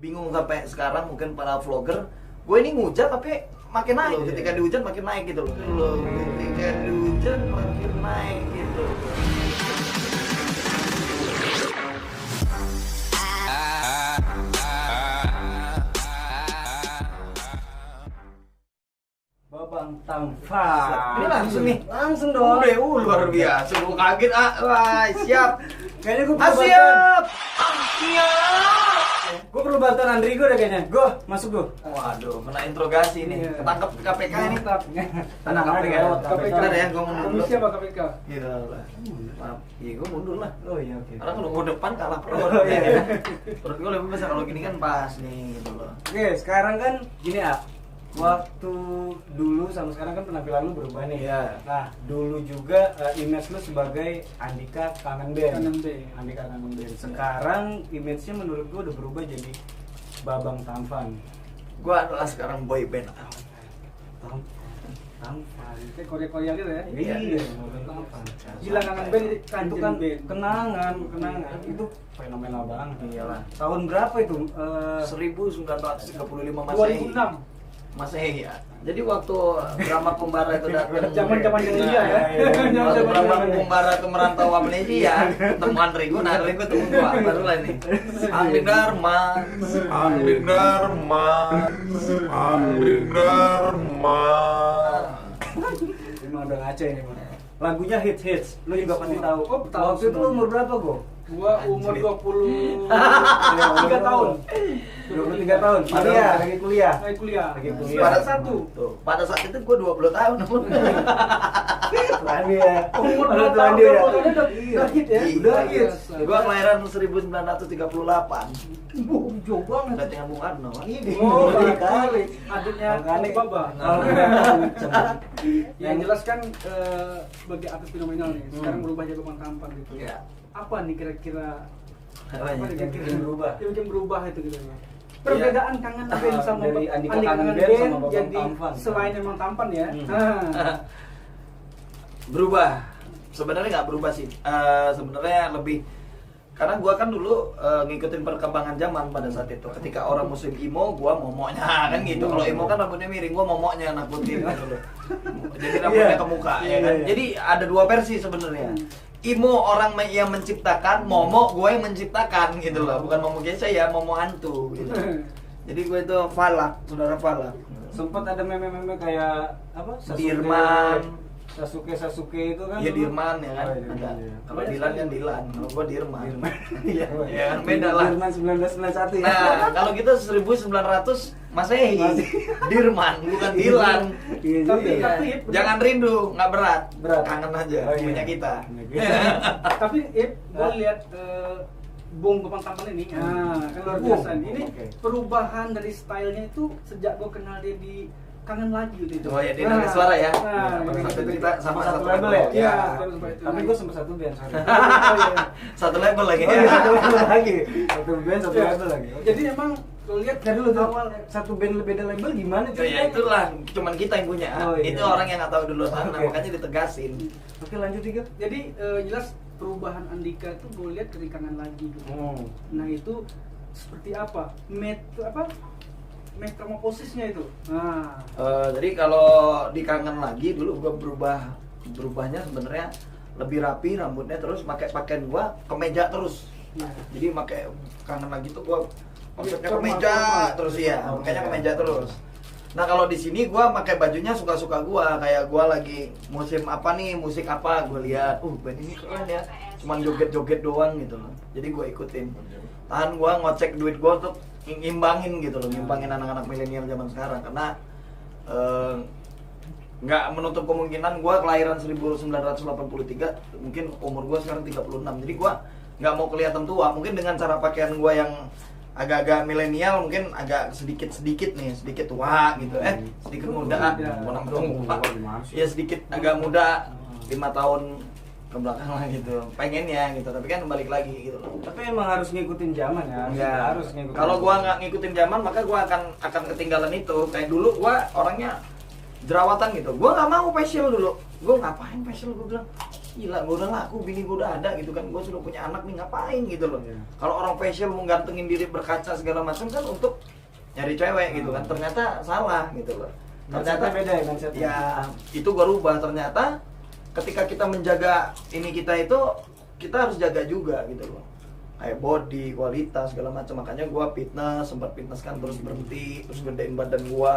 bingung sampai sekarang mungkin para vlogger, gue ini ngehujat tapi makin naik loh. Ketika dihujat makin naik gitu loh. Ketika dihujat makin naik gitu. Babang Tampan. Ini langsung nih. Langsung dong. Udah, luar biasa. Gue kaget. Wah, siap. Kayaknya gue perlu Siap. Gue perlu bantuan Andrigo deh kayaknya. Gue masuk gue. Waduh, kena interogasi nih. Iya. Ketangkep ke KPK ini. Tenang KPK. KPK. Bentar ya, gue mundur dulu. Komisi apa KPK? Iya lah. Maaf. Iya, gue mundur lah. Oh iya oke. Karena kalau gue depan kalah perut. Oh, iya. Ya. Perut gue lebih besar kalau gini kan pas nih gitu loh. Oke, sekarang kan gini ya. Waktu dulu sama sekarang kan penampilan lu berubah nih. Iya. Nah, dulu juga image lu sebagai Andika Kangen Band. Kangen Band. Andika Kangen Band. Sekarang image-nya menurut gua udah berubah jadi Babang Tampan. Gue adalah sekarang boy band. Tampan. Kayak Korea-Korea gitu ya? Iya. Babang Tampan. Gila Kangen Band itu Itu kan kenangan. Itu fenomenal banget. Iyalah. Tahun berapa itu? 1935 Masehi. 2006. Masehi ya. Jadi waktu drama Pembara itu datang. Zaman-zaman Indonesia ya. Waktu Zaman-zaman drama Indonesia. Pembara itu merantau ke Malaysia, temuan Rigo, nah Rigo temen gua, barulah ini. Andi Darman, Andi Darman, Andi Darman. Emang udah ngaco ini, Bang. Lagunya hits. Lu juga pasti tahu. Oh, tahu Waktu itu lu umur berapa, Go? Gua umur 23 tahun. 23 tahun. Kuliah, lagi kuliah. Lagi kuliah. Lagi kuliah. Pada satu. Tuh, pada saat itu gua 20 tahun. Tuan dia. Umur Ada 2 tuan tahun dia. udah hit ya. Udah hit. Gua kelahiran 1938. Jauh banget. Udah tinggal Bung Karno kan ini. Oh, kali. adiknya Makanya. Baba. Yang jelas kan sebagai artis fenomenal nih. Sekarang berubah jadi Babang Tampan gitu. Iya. Apa nih kira-kira Apanya? nih kira-kira Yang berubah? Yang bikin berubah itu gitu ya. Perbedaan Kangen Band sama Dari Andika Andika Kangen Kangen Band sama Band Babang jadi Tampan. selain emang tampan ya. Berubah. Sebenarnya nggak berubah sih. Sebenarnya lebih karena gua kan dulu ngikutin perkembangan zaman pada saat itu. Ketika orang musim emo, gua momoknya kan gitu. Kalau emo kan rambutnya miring, gua momoknya nakutin gitu loh. Jadi rambutnya ke muka ya kan. Jadi ada dua versi sebenarnya. Imo orang yang menciptakan, momok gue yang menciptakan gitu loh. Bukan momok biasa ya, momok hantu gitu. Jadi gue itu Falak, saudara Falak. Sempat ada meme-meme kayak apa? Dirman. Sasuke itu kan. Iya dulu. Dirman ya kan. Oh, iya, Ada. iya. Kalau Dilan kan Dilan, kalau gue Dirman. Iya. Ya kan beda lah. Dirman 1991 ya. Nah, kalau kita 1900 Masehi. Dirman bukan Dilan. Iya Tapi juga. tapi Jangan rindu, nggak berat. Berat. Kangen aja Oh, iya. punya kita. tapi gue lihat Bung Babang Tampan ini, kan luar biasa. Ini Oke. perubahan dari stylenya itu sejak gue kenal dia di Kangen Lagi gitu. Oh ya, di Nangis Suara ya. Nah, Pada gitu. saat itu kita sama Satu satu label label ya? Iya. Tapi gue sempat satu band, sorry. Oh, iya. Satu label lagi. Oh, iya, satu label lagi. Satu band, satu Iya. label lagi. Oke. Jadi emang lo lihat Dari dulu tuh, awal satu band beda label gimana Oh, ya itulah, cuman kita yang punya. Oh, iya. Itu orang yang nggak tahu dulu sana, Oke. makanya ditegasin. Oke lanjut tiga. jadi jelas perubahan Andika tuh gue lihat dari Kangen Lagi gitu. Nah itu seperti apa? Metamorfosisnya itu. Nah, Jadi kalau di Kangen Lagi dulu gua berubahnya sebenarnya lebih rapi rambutnya, terus pakai pakaian gua kemeja terus. ya. Jadi pakai Kangen Lagi tuh gua konsepnya Formal, kemeja formal. terus ya, Oke. makanya kemeja terus. Nah kalau di sini gua pakai bajunya suka-suka gua, kayak gua lagi musim apa nih, musik apa, gua lihat, band ini keren ya, cuman joget-joget doang gitu loh. Jadi gua ikutin. Tahan gua ngocek duit gua untuk ngimbangin gitu loh, ngimbangin anak-anak milenial zaman sekarang karena nggak menutup kemungkinan gua kelahiran 1983, mungkin umur gua sekarang 36. Jadi gua nggak mau kelihatan tua, mungkin dengan cara pakaian gua yang agak-agak milenial, mungkin agak sedikit tua gitu, sedikit muda, ya sedikit agak muda, 5 tahun ke belakang lah gitu, pengennya gitu, tapi kan balik lagi gitu loh. Tapi emang harus ngikutin zaman ya. Enggak. Harus ngikutin. Kalau gua nggak ngikutin zaman, maka gua akan ketinggalan itu. Kayak dulu gua orangnya jerawatan gitu. Gua nggak mau facial dulu. Gua ngapain facial, gua bilang. gila gue udah laku, bini gue udah ada gitu kan, gue sudah punya anak nih, ngapain gitu loh. Iya. Kalau orang fashion mau gantengin diri berkaca segala macam kan untuk nyari cewek gitu kan, ternyata salah gitu loh. Ternyata Mindsetnya beda ya, mindsetnya. ya itu gue rubah. Ternyata ketika kita menjaga ini kita itu, kita harus jaga juga gitu loh, kayak body, kualitas segala macam. Makanya gue fitness, sempat fitness kan, terus berhenti, terus gedein badan gue.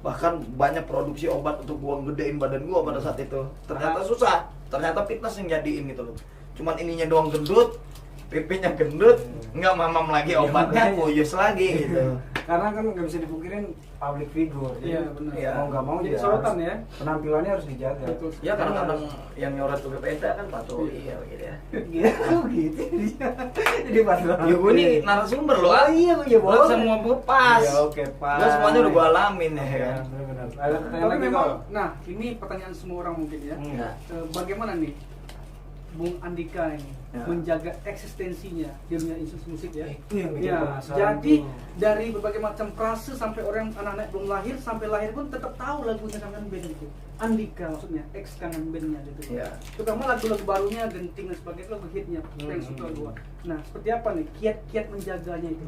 Bahkan banyak produksi obat untuk gue gedein badan gue pada saat itu. Ternyata susah, ternyata fitness yang jadiin gitu loh. Cuman ininya doang gendut, pipinya gendut, nggak mamam lagi obatnya, kuyus lagi gitu. Karena kan nggak bisa dipungkirin public figure. Jadi Iya, benar. Iya. mau nggak mau Jadi juga sorotan harus- ya. Penampilannya harus dijaga. Betul. Ya kadang-kadang yang nyoret ke BPT kan patroli ya gitu ya. Gitu gitu. Jadi pas banget. Ya gue nih narasumber loh. Oh iya, iya, Lo boleh. semua gue pas. Iya, oke, pas. Gue semuanya udah gue alamin ya. Iya, Kan? benar-benar. Ada Tapi pertanyaan lagi memang, kok? nah ini pertanyaan semua orang mungkin ya. Ya. Bagaimana nih Bung Andika ini Ya. menjaga eksistensinya di dunia musik ya? Itu yang bikin Ya, penasaran jadi tuh. dari berbagai macam frase sampai orang anak-anak belum lahir sampai lahir pun tetap tahu lagunya Kangen Band itu. Andika maksudnya ex Kangen Bandnya gitu. Ya. Terutama lagu-lagu barunya Genting dan sebagainya itu lagu hitnya yang suka gua. Nah seperti apa nih kiat-kiat menjaganya itu?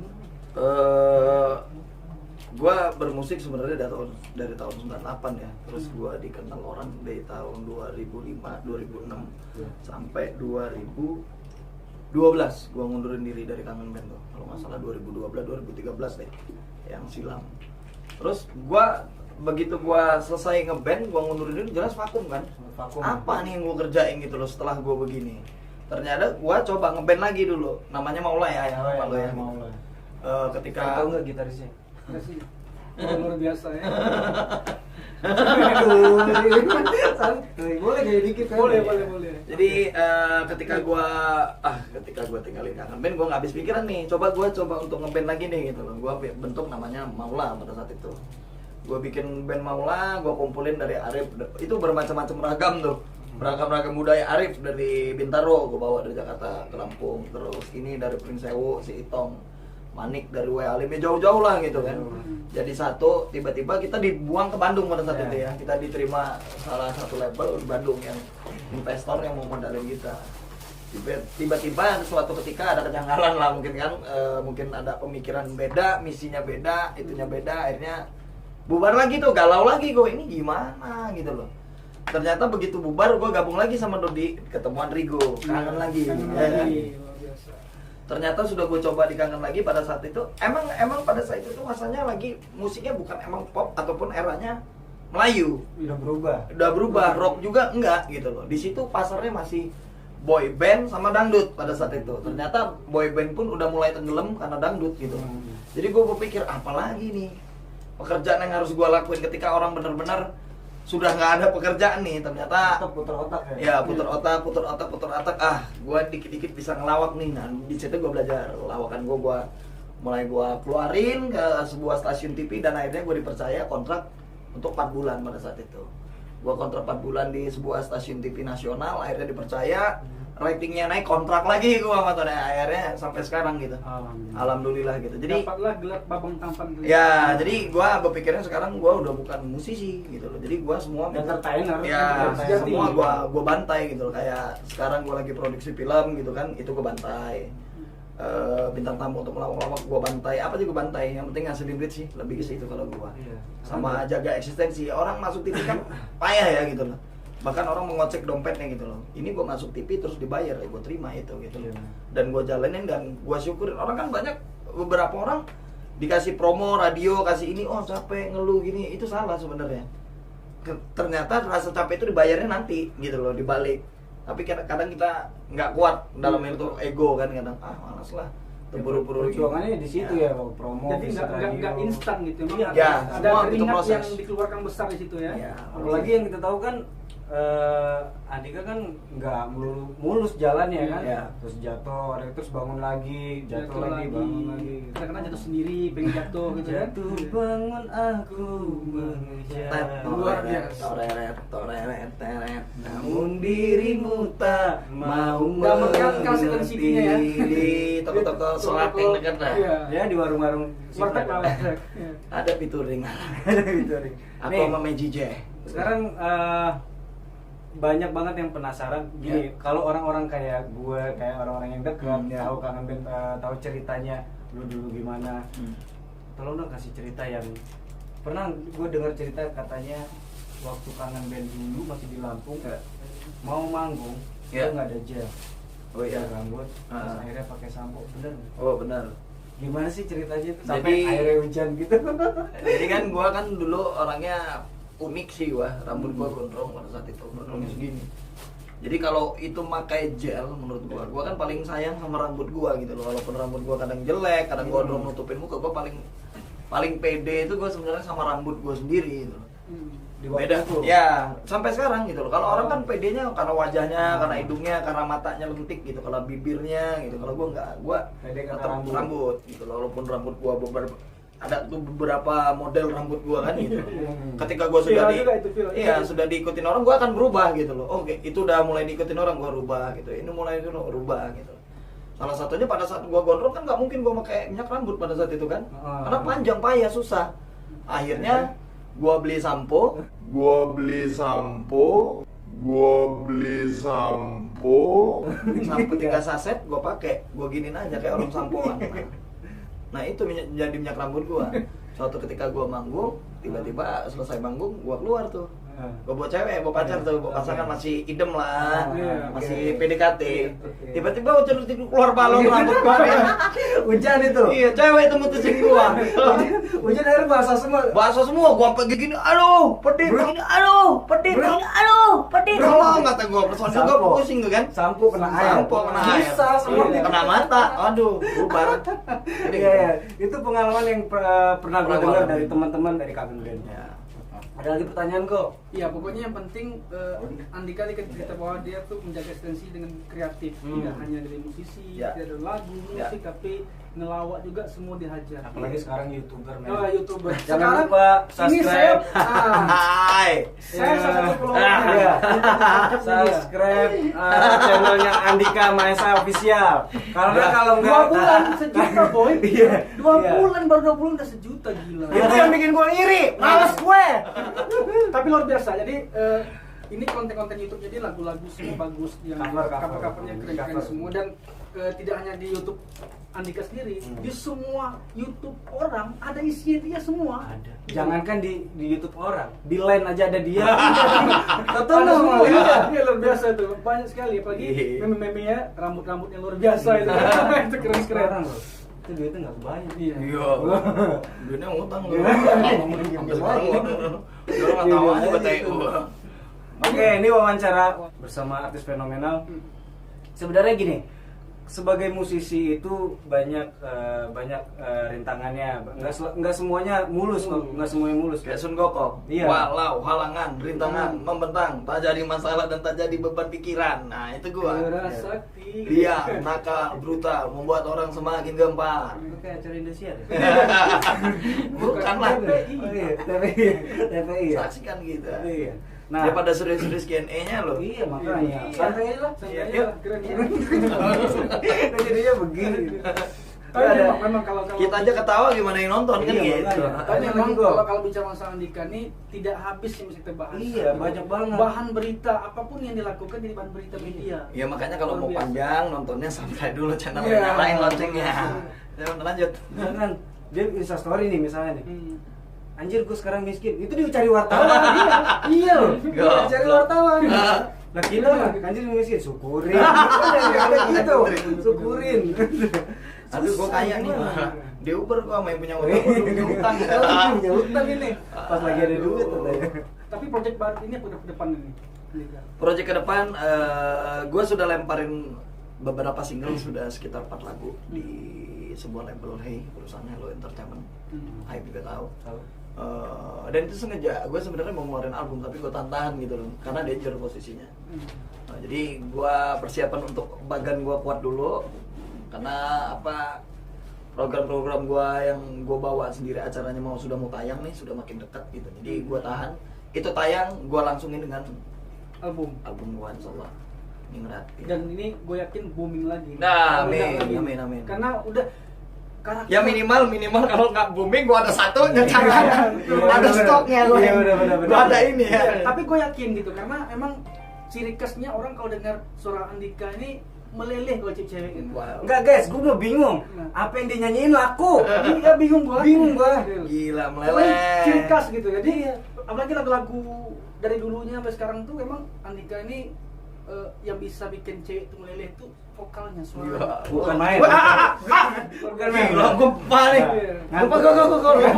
Gua bermusik sebenarnya dari tahun 98 ya. Terus gua dikenal orang dari tahun 2005, 2006 sampai 2012 gua ngundurin diri dari Kangen Band tuh. Kalau nggak salah 2012, 2013 deh yang silam. Terus gua begitu gua selesai ngeband, gua ngundurin diri, jelas vakum kan. Vakum. Apa nih yang gua kerjain gitu loh setelah gua begini. Ternyata gua coba ngeband lagi dulu. Namanya Maula ya, apa lo ya? Mau lah. Ketika Tahu nggak gitarisnya? Enggak sih. Luar biasa ya. Aduh, santuy. Boleh gaya dikit kan? Boleh. jadi ketika gua tinggalin Kangen Band, gua nggak habis pikiran nih, coba untuk ngeband lagi nih gitu loh. Gua bentuk namanya Maula pada saat itu. Gua bikin band Maula, gua kumpulin dari Arif, itu bermacam-macam ragam tuh, beragam-ragam budaya Arif dari Bintaro, gua bawa dari Jakarta ke Lampung, terus ini dari Prinsewu, si Itong, Manik dari Alim, ya jauh-jauh lah gitu kan. Jadi satu, tiba-tiba kita dibuang ke Bandung pada saat itu ya. Kita diterima salah satu label di Bandung yang investor yang mau modalin kita. Tiba-tiba suatu ketika ada kejanggalan lah mungkin kan, mungkin ada pemikiran beda, misinya beda, itunya beda, akhirnya bubar lagi tuh, galau lagi gue, ini gimana gitu loh. Ternyata begitu bubar gue gabung lagi sama Dodi, ketemuan Rigo, kangen lagi. Kangen Ya kan? lagi, luar biasa. Ternyata sudah gue coba di Kangen lagi pada saat itu. Emang pada saat itu masanya lagi musiknya bukan emang pop ataupun eranya Melayu. Udah berubah. Rock juga enggak gitu loh. Di situ pasarnya masih boy band sama dangdut pada saat itu. Ternyata boy band pun udah mulai tenggelam karena dangdut gitu. Jadi gue berpikir apalagi nih pekerjaan yang harus gue lakuin ketika orang benar-benar sudah nggak ada pekerjaan nih. Ternyata Putar otak ya. ya putar otak. Gue dikit-dikit bisa ngelawak nih. Nah di situ gue belajar lawakan gue mulai gue keluarin ke sebuah stasiun TV dan akhirnya gue dipercaya kontrak untuk 4 bulan pada saat itu. Gue kontrak 4 bulan di sebuah stasiun TV nasional, akhirnya dipercaya, ratingnya naik, kontrak lagi gue sama Tony, akhirnya sampai sekarang gitu. Alhamdulillah gitu. Jadi Dapatlah gelar Babang Tampan. ya, jadi gue berpikirnya sekarang gue udah bukan musisi gitu loh. Jadi gue semua Entertainer. ya Entertainer. semua gue bantai gitu loh. Kayak sekarang gue lagi produksi film gitu kan, itu gue bantai. Bintang tamu untuk melawak-lawak gue bantai, apa sih gue bantai, yang penting ngasilin duit sih, lebih ke situ kalau gue. Iya. Sama jaga eksistensi. Orang masuk TV kan payah ya gitu loh, bahkan orang mengocek dompetnya gitu loh. Ini gue masuk TV terus dibayar, ya gue terima itu gitu loh. Iya. Dan gue jalanin dan gue syukurin. Orang kan banyak, beberapa orang dikasih promo radio, kasih ini, oh capek ngeluh gini, itu salah sebenarnya. Ternyata rasa capek itu dibayarnya nanti gitu loh, dibalik. Tapi kadang kita nggak kuat dalam itu ego kan, kadang malas lah, terburu-buru gitu. Perjuangannya di situ ya, promo. Jadi nggak instan gitu. Memang Ya, ada semua butuh keringat proses. yang dikeluarkan besar di situ ya. Ya, Apalagi yang kita tahu kan Andika kan nggak mulus jalannya kan, Iya. terus jatuh, terus bangun lagi, jatuh lagi, bangun lagi. Kadang-kadang jatuh sendiri, pengen jatuh gitu kan. Jatuh bangun aku mengejar. Luar biasa. Toreret, namun dirimu tak mau Nggak megang kaset dan CD-nya ya. di toko-toko solating dekat lah. Iya. Ya di warung-warung Warteg lah. Iya. Ada fituring. Gitu nih. Aku Nih, sama Meji J. sekarang banyak banget yang penasaran gini, kalau orang-orang kayak gue, kayak orang-orang yang dekat, tahu Kangen Band, tahu ceritanya lu dulu gimana. Tolong dong kasih cerita yang pernah gue dengar cerita katanya waktu Kangen Band dulu masih di Lampung, mau manggung, dia nggak ada gel. Oh iya, rambut, terus akhirnya pakai sampo, bener? Oh benar. Gimana sih ceritanya itu Jadi- sampai akhirnya hujan gitu? Jadi kan gua kan dulu orangnya unik sih gua, rambut gua gondrong pada saat itu, gondrongnya segini. Jadi kalau itu pakai gel menurut gua kan paling sayang sama rambut gua gitu loh. Walaupun rambut gua kadang jelek, kadang gondrong nutupin muka, gua paling pede itu gua sebenarnya sama rambut gua sendiri gitu loh. Di waktu Beda itu? ya sampai sekarang gitu loh. Kalau orang kan pedenya karena wajahnya, karena hidungnya, karena matanya lentik gitu, kalau bibirnya gitu. Kalau gua enggak, gua Pede karena tetap rambut gitu loh. Walaupun rambut gua ada tuh beberapa model rambut gua kan gitu. Ketika gua sudah Viral juga itu, viral. iya, sudah diikutin orang, gua akan berubah gitu loh. Oke, itu udah mulai diikutin orang, gua rubah gitu. Ini mulai dulu rubah gitu. Salah satunya pada saat gua gondrong kan nggak mungkin gua pakai minyak rambut pada saat itu kan. Karena panjang payah susah. Akhirnya gua beli sampo, sampo 3 saset gua pakai, gua giniin aja kayak orang sampoan. Nah itu jadi minyak rambut gua. Suatu ketika gua manggung, tiba-tiba selesai manggung gua keluar tuh. Gua bawa cewek, bawa pacar tuh, bawa pasangan masih idem lah, masih PDKT. Tiba-tiba hujan keluar balon rambut gua. Hujan itu? Iya, cewek itu mutusin gua. Hujan air basah semua. Basah semua, gua sampai gini, aduh, pedih, aduh, pedih, aduh, pedih. Tolong kata gua, personil gua Sampo. pusing tuh kan. Sampo kena air. Sampo kena air. Bisa semua. Kena mata, aduh, bubar. Iya, iya. Itu pengalaman yang pernah gue dengar dari teman-teman dari Kangen Band. Ya. Ada lagi pertanyaan kok? Iya, pokoknya yang penting Andika tadi cerita bahwa dia tuh menjaga esensi dengan kreatif, tidak hanya dari musisi, Ya. tidak ada lagu, musik, tapi ngelawak juga semua dihajar. Apalagi sekarang YouTuber, men. Oh, YouTuber. Jangan Sekarang, lupa ini subscribe. Hai. saya salah satu follower. Iya. Subscribe channelnya Andika Maesa Official. Karena kalau 2 enggak bulan sejuta, boy. Iya. 2 Iya. bulan, baru 2 bulan udah sejuta, gila. Itu yang bikin gua iri. Males gue. Tapi luar biasa. Jadi ini konten-konten YouTube, jadi lagu-lagu semua bagus, yang cover-covernya keren-keren semua, dan tidak hanya di YouTube Andika sendiri, di semua YouTube orang ada isinya dia semua. ada. Jangankan di YouTube orang, di line aja ada dia. Betul Ada semua. iya, luar biasa itu, banyak sekali, apalagi Iya. meme-memenya rambut-rambut yang luar biasa itu. Itu keren-keren. Sekarang loh, itu duitnya nggak banyak. Iya. Iya. Duitnya ngutang lu. Iya. Sampai sekarang gua enggak tahu aja buat TU. Oke, ini wawancara bersama artis fenomenal. Sebenarnya gini, sebagai musisi itu banyak rintangannya. Nggak semuanya mulus kok, nggak semuanya mulus. Kayak Sun Gokong. Iya. Walau halangan, rintangan, membentang, tak jadi masalah dan tak jadi beban pikiran. Nah, itu gua. Sakti. Dia nakal, brutal, membuat orang semakin gempar. Itu kayak acara Indosiar. Bukan lah. Oh iya, TPI ya. Saksikan gitu. Iya. Nah, daripada serius-serius Q&A-nya loh. Iya makanya. Iya. Santai aja lah. Santai Iya, aja iya. lah, keren. Jadinya begini. Tapi Ada. memang kalau Kita aja ketawa gimana yang nonton kan Iya, gitu. makanya. Tapi Ada memang lagi kok. kalau bicara masalah Andika nih tidak habis yang bisa kita bahas. Iya, banyak banget. Bahan berita apapun yang dilakukan jadi bahan berita media. Ya makanya kalau mau Luar biasa. panjang nontonnya sampai dulu channel Iya. yang lain loncengnya. Ya lanjut. Nah, kan dia Insta story nih misalnya nih. Hmm. Anjir gue sekarang miskin. Itu dia cari wartawan. Iya loh. Gak. Cari wartawan. Gak. Lah kita anjir miskin syukurin. Ada gitu. Syukurin. Aduh gua kaya nih. Gimana? Di Uber gua main punya utang, gua punya utang. Punya utang ini. Pas lagi ada duit katanya. Tapi project baru ini apa ke depan ini? Andika? Project ke depan gua sudah lemparin beberapa single, sudah sekitar 4 lagu di sebuah label perusahaan Hello Entertainment. Hype juga tahu. Tahu. Dan itu sengaja gue sebenarnya mau ngeluarin album tapi gue tahan gitu loh karena danger posisinya. Jadi gue persiapan untuk bagan gue kuat dulu karena apa program-program gue yang gue bawa sendiri acaranya sudah mau tayang nih, sudah makin dekat gitu. Jadi gue tahan, itu tayang gue langsungin dengan Album. gue insyaallah. Ningrat. Dan ini gue yakin booming lagi. Nah, Meledak lagi. amin. Karena udah karakter. Ya minimal kalau nggak booming gua ada satu jangan ada stoknya gua. Iya, benar. Gua ada ini ya. Iya, tapi gue yakin gitu karena emang ciri khasnya orang kalau dengar suara Andika ini meleleh kalau cewek gitu. Wow. Enggak guys, gue mau bingung. Apa yang dia nyanyiin laku? Iya bingung gua. Gila, Pokoknya meleleh. ciri khas gitu. Jadi apalagi lagu-lagu dari dulunya sampai sekarang tuh emang Andika ini yang bisa bikin cewek itu meleleh tuh vokalnya, suara. Bukan main. Bukan main. Gue panik. Gue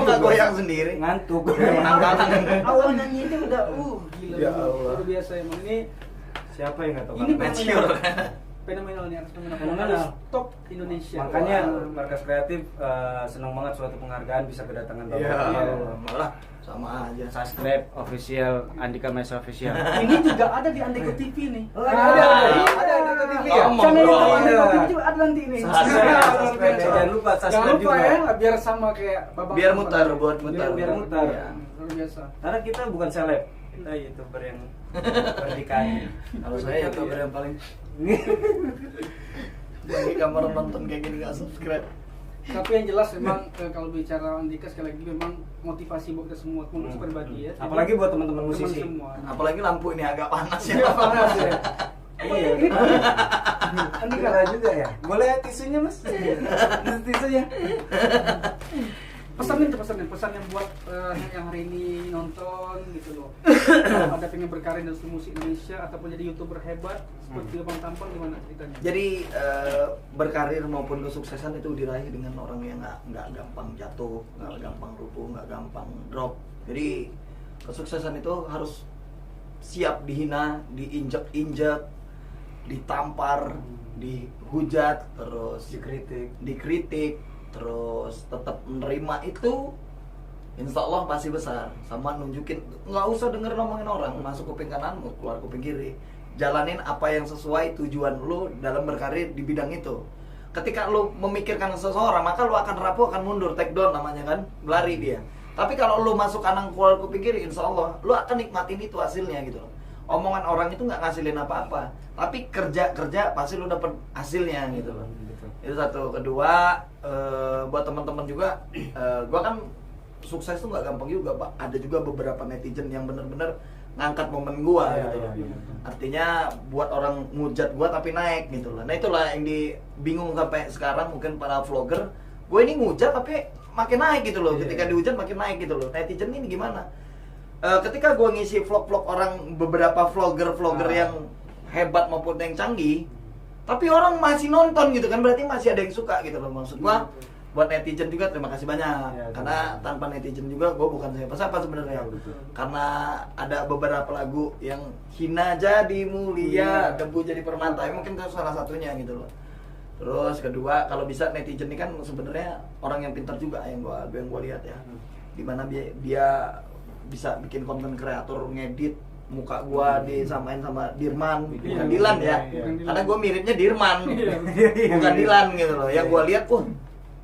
nggak goyang sendiri. Ngantuk. Menang-menang. Awal nyanyi itu udah gila. Ya Allah. Luar biasa emang ini. Siapa yang nggak tahu? Ini Mature. fenomenal nih, harus Fenomenal. top Indonesia. Makanya Wah. Markas Kreatif senang banget suatu penghargaan bisa kedatangan Bapak. Ya, malah sama aja. Subscribe official Andika Mesa official. Ini juga ada di Andika TV nih. Oh, ada Andika TV ya? Channel Oh, YouTube Andika ada. TV juga ada nanti nih. Subscribe. Jangan lupa subscribe Jangan lupa juga. ya, biar sama kayak Babang. Biar mutar, buat mutar. Biar mutar. Ya. Luar biasa. Karena kita bukan seleb, kita YouTuber yang berdikari. Kalau saya youtuber yang paling bagi kamar nonton kayak gini nggak subscribe. Tapi yang jelas memang kalau bicara Andika sekali lagi memang motivasi buat kita semua untuk berbagi ya. Jadi, Apalagi buat teman-teman musisi. semua. Apalagi lampu ini agak panas ya. Iya, panas ya. Iya. Andika juga ya. Boleh tisunya mas? Tisunya. pesan yang buat yang hari ini nonton gitu loh. Kalau ada pengen berkarya di industri musik Indonesia ataupun jadi YouTuber hebat seperti Abang Tampang, gimana ceritanya? Jadi berkarir maupun kesuksesan itu diraih dengan orang yang nggak gampang jatuh, nggak gampang rubuh, nggak gampang drop. Jadi kesuksesan itu harus siap dihina, diinjak-injak, ditampar, dihujat, terus dikritik, terus tetap menerima itu. Insya Allah pasti besar. Sama nunjukin, nggak usah denger ngomongin orang, masuk kuping kananmu, keluar kuping kiri. Jalanin apa yang sesuai tujuan lu dalam berkarir di bidang itu. Ketika lu memikirkan seseorang, maka lu akan rapuh, akan mundur, take down namanya kan, lari dia. Tapi kalau lu masuk kanan keluar kuping kiri, insya Allah lu akan nikmatin itu hasilnya gitu. Omongan orang itu nggak ngasilin apa-apa, tapi kerja pasti lu dapet hasilnya gitu loh. Itu satu. Kedua, buat teman-teman juga, gua kan sukses tuh nggak gampang juga, Pak. Ada juga beberapa netizen yang bener-bener ngangkat momen gua gitu loh. Artinya buat orang ngujat gua tapi naik gitu loh. Nah itulah yang bingung sampai sekarang mungkin para vlogger. Gue ini ngujat tapi makin naik gitu loh. Ketika dihujat makin naik gitu loh. Netizen ini gimana? Ketika gue ngisi vlog-vlog orang, beberapa vlogger yang hebat maupun yang canggih, tapi orang masih nonton gitu kan, berarti masih ada yang suka gitu loh. Maksud gue buat netizen juga terima kasih banyak ya, karena tanpa netizen juga gue bukan siapa-siapa sebenarnya. Karena ada beberapa lagu yang hina jadi mulia, debu jadi permata, mungkin itu salah satunya gitu loh. Terus kedua, kalau bisa netizen ini kan sebenarnya orang yang pintar juga yang gue lihat ya. Dimana dia bisa bikin konten kreator, ngedit muka gua disamain sama Dirman, bukan Dilan ya. Karena gua miripnya Dirman, bukan Dilan gitu loh. Yang gua lihat,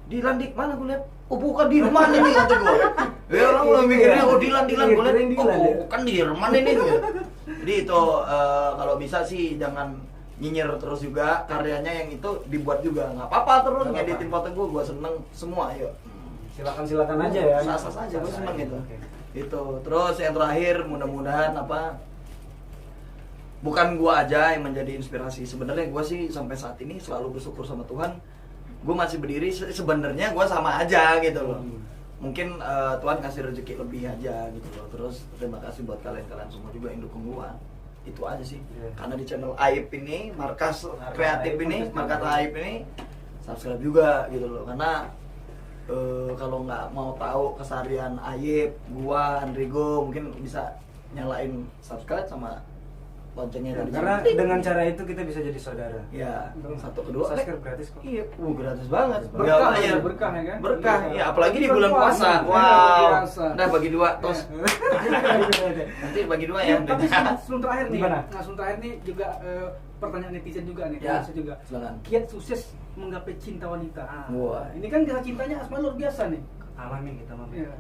Dilan dik mana gua lihat? Oh bukan Dirman ini kata gua. Ya orang udah mikirnya Dilan gua lihat bukan Dirman ini gitu. Jadi itu kalau bisa sih jangan nyinyir terus juga, karyanya yang itu dibuat juga nggak apa-apa, terus ngeditin foto gua seneng semua, ayo. Silakan aja ya. Sah-sah aja, gua seneng gitu. Itu. Terus yang terakhir, mudah-mudahan bukan gua aja yang menjadi inspirasi. Sebenarnya gua sih sampai saat ini selalu bersyukur sama Tuhan. Gua masih berdiri, sebenarnya gua sama aja gitu loh. Mungkin Tuhan kasih rezeki lebih aja gitu loh. Terus terima kasih buat kalian semua juga yang dukung gua. Itu aja sih. Karena di channel Aib ini, Markas Kreatif ini, Markas Aib ini subscribe juga gitu loh. Karena kalau nggak mau tahu keseharian Aib, gua, Andrigo, mungkin bisa nyalain subscribe sama loncengnya dari karena sini. dengan cara itu kita bisa jadi saudara. Ya, satu kedua subscribe gratis kok. Iya, gratis banget. Berkah, Bayar. berkah ya kan? Berkah, ya apalagi di Bulan bulan puasa. puasa. Wow. Biasa. Udah bagi dua, tos. Nanti bagi dua ya. Tapi sebelum terakhir nih, Gimana? sebelum terakhir nih juga pertanyaan netizen juga nih, Ya, netizen juga. silakan. Kiat sukses menggapai cinta wanita. Wah. Ini kan kisah cintanya Asma luar biasa nih. Alamin kita mah. Iya.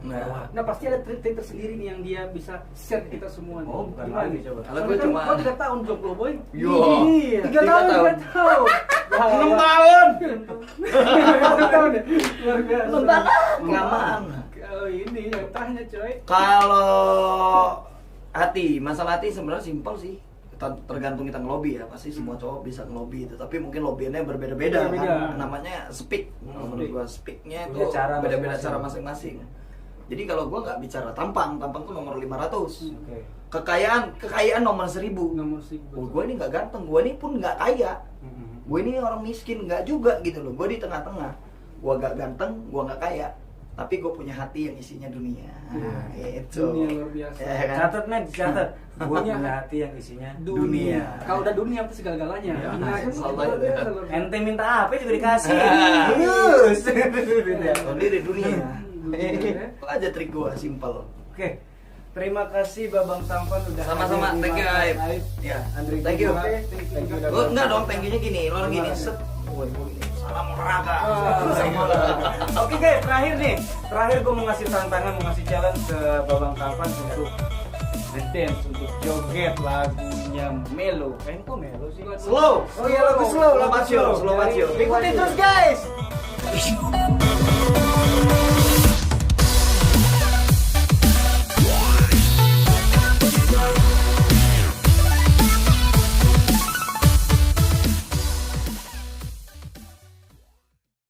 Nah. Pasti ada trik tersendiri nih yang dia bisa share ke kita semua nih. Oh, bukan Gimana lagi, nih? coba. Kalau Soalnya gue kan cuma- kau 3 tahun jomblo boy. Yo. Iya. 3 3 tahun, tahun. 3 tahun. 6 tahun. 6 tahun ya. Luar biasa. Bentar, ngaman. Oh, ini yang tanya coy. Kalau masalah hati sebenarnya simpel sih. tergantung kita ngelobi ya, pasti semua cowok bisa ngelobi itu, tapi mungkin lobiannya berbeda-beda Berbeda. kan, namanya speak. Menurut gua speaknya Punya itu cara beda-beda masing-masing. cara masing-masing. Jadi kalau gua nggak bicara tampang tuh nomor 500. Oke. Kekayaan nomor 1000. Nomor sih. Oh, gue ini nggak ganteng, gue ini pun nggak kaya, gue ini orang miskin nggak juga gitu loh, gue di tengah-tengah, gue nggak ganteng, gue nggak kaya, tapi gue punya hati yang isinya dunia. Itu. Dunia luar biasa. Ya kan? Catat men, catat. Gua punya hati yang isinya Dunia. Kalau udah dunia itu segala-galanya. Ya, Nah, kan selalu luar ya. biasa, luar biasa. Ente minta apa juga dikasih. Bagus. Gitu ya. Sendiri dunia. Dunia. Itu aja trik gue, simple. Oke. Terima kasih Babang Sampan udah Sama-sama, hadir di thank you Mata Aib. Aib. Ya, Andri thank you. juga. Thank you udah Oh, enggak dong, thank you-nya gini, lo gini, Gimana? set. Gue gini, salam olahraga. Oke guys, terakhir nih. Terakhir gue mau ngasih tantangan, mau ngasih challenge ke Babang Sampan untuk ngedance, untuk joget lagunya Melo. Kok Melo sih? Slow. Oh iya, lagu slow, Slow Macio, Slow Macio. Ikutin terus guys.